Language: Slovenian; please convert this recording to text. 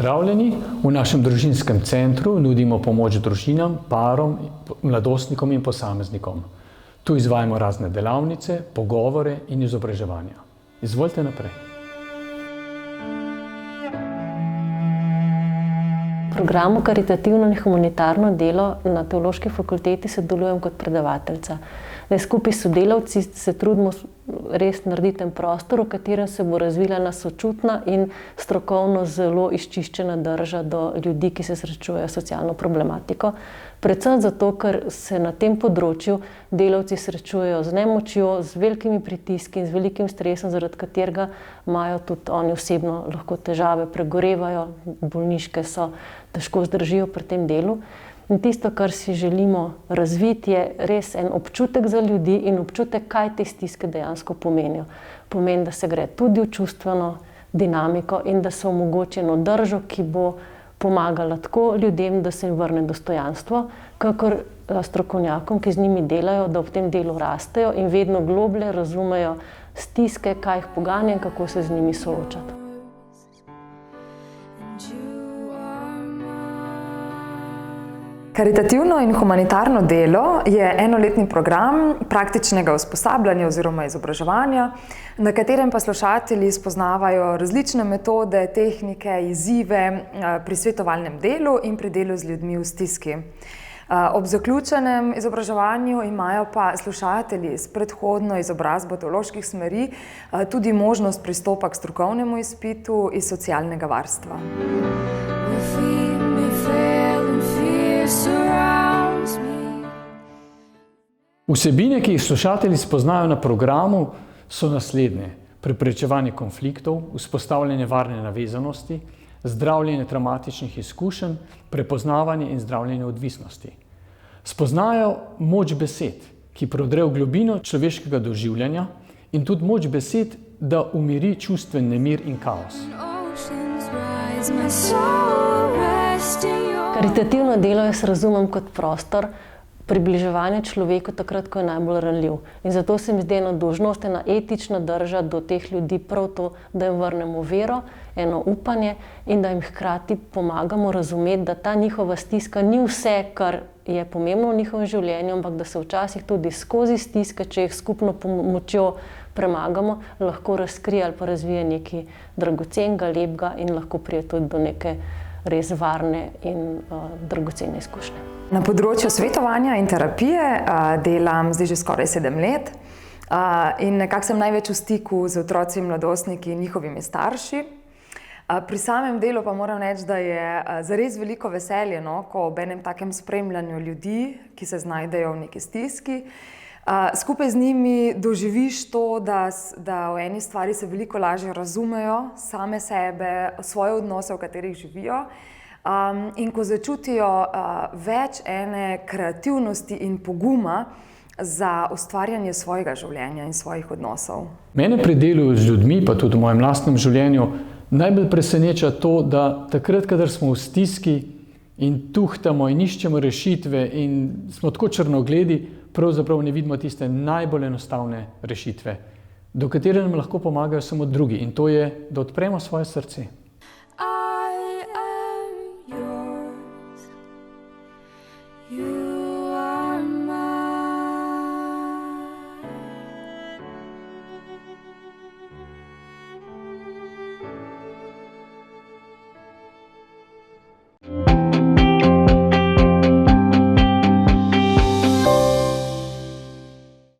Pozdravljeni! V našem družinskem centru nudimo pomoč družinam, parom, mladostnikom in posameznikom. Tu izvajamo razne delavnice, pogovore in izobraževanja. Izvolite naprej. V programu Karitativno in humanitarno delo na Teološki fakulteti sodelujem kot predavateljica. Skupaj s sodelavci se trudimo res narediti en prostor, v katerem se bo razvila ena sočutna in strokovno zelo izčiščena drža do ljudi, ki se srečujejo s socialno problematiko. Predvsem zato, ker se na tem področju delavci srečujejo z nemočjo, z velikimi pritiski in z velikim stresom, zaradi katerega imajo tudi oni osebno lahko težave, pregorevajo, bolniške so, težko zdržijo pri tem delu. In tisto, kar si želimo razviti, je res en občutek za ljudi in občutek, kaj te stiske dejansko pomenijo. Pomeni, da se gre tudi v čustveno dinamiko in da se omogoči eno držo, ki bo pomagala tako ljudem, da se jim vrne dostojanstvo, kakor strokovnjakom, ki z njimi delajo, da ob tem delu rastejo in vedno globlje razumejo stiske, kaj jih poganja in kako se z njimi soočati. Karitativno in humanitarno delo je enoletni program praktičnega usposabljanja oziroma izobraževanja, na katerem pa slušatelji spoznavajo različne metode, tehnike, izzive pri svetovalnem delu in pri delu z ljudmi v stiski. Ob zaključenem izobraževanju imajo pa slušatelji s predhodno izobrazbo teoloških smeri tudi možnost pristopa k strokovnemu izpitu iz socialnega varstva. Vsebine, ki jih slušatelji spoznajo na programu, so naslednje: preprečevanje konfliktov, vzpostavljanje varne navezanosti, zdravljenje travmatičnih izkušenj, prepoznavanje in zdravljenje odvisnosti. Spoznajo moč besed, ki prodre v globino človeškega doživljanja, in tudi moč besed, da umiri čustven nemir in kaos. Karitativno delo jaz razumem kot prostor približevanja človeku takrat, ko je najbolj ranljiv. In zato se mi zdi ena dolžnost, ena etična drža do teh ljudi prav to, da jim vrnemo vero, eno upanje in da jim hkrati pomagamo razumeti, da ta njihova stiska ni vse, kar je pomembno v njihovem življenju, ampak da se včasih tudi skozi stiske, če jih skupno pomočjo premagamo, lahko razkrije ali pa razvije nekaj dragocenega, lepega in lahko pride tudi do neke res varne in dragocene izkušnje. Na področju svetovanja in terapije delam zdaj že skoraj 7 let in nekako sem največ v stiku z otroci in mladostniki in njihovimi starši. Pri samem delu pa moram reči, da je zares veliko veselje, ko ob enem takem spremljanju ljudi, ki se znajdejo v neki stiski, skupaj z njimi doživiš to, da v eni stvari se veliko lažje razumejo, same sebe, svoje odnose, v katerih živijo. In ko začutijo več ene kreativnosti in poguma za ustvarjanje svojega življenja in svojih odnosov. Mene pri delu z ljudmi, pa tudi v mojem lastnem življenju, najbolj preseneča to, da takrat, kadar smo v stiski in tuhtamo in iščemo rešitve in smo tako črnogledi, pravzaprav ne vidimo tiste najbolj enostavne rešitve, do katere nam lahko pomagajo samo drugi, in to je, da odpremo svoje srce.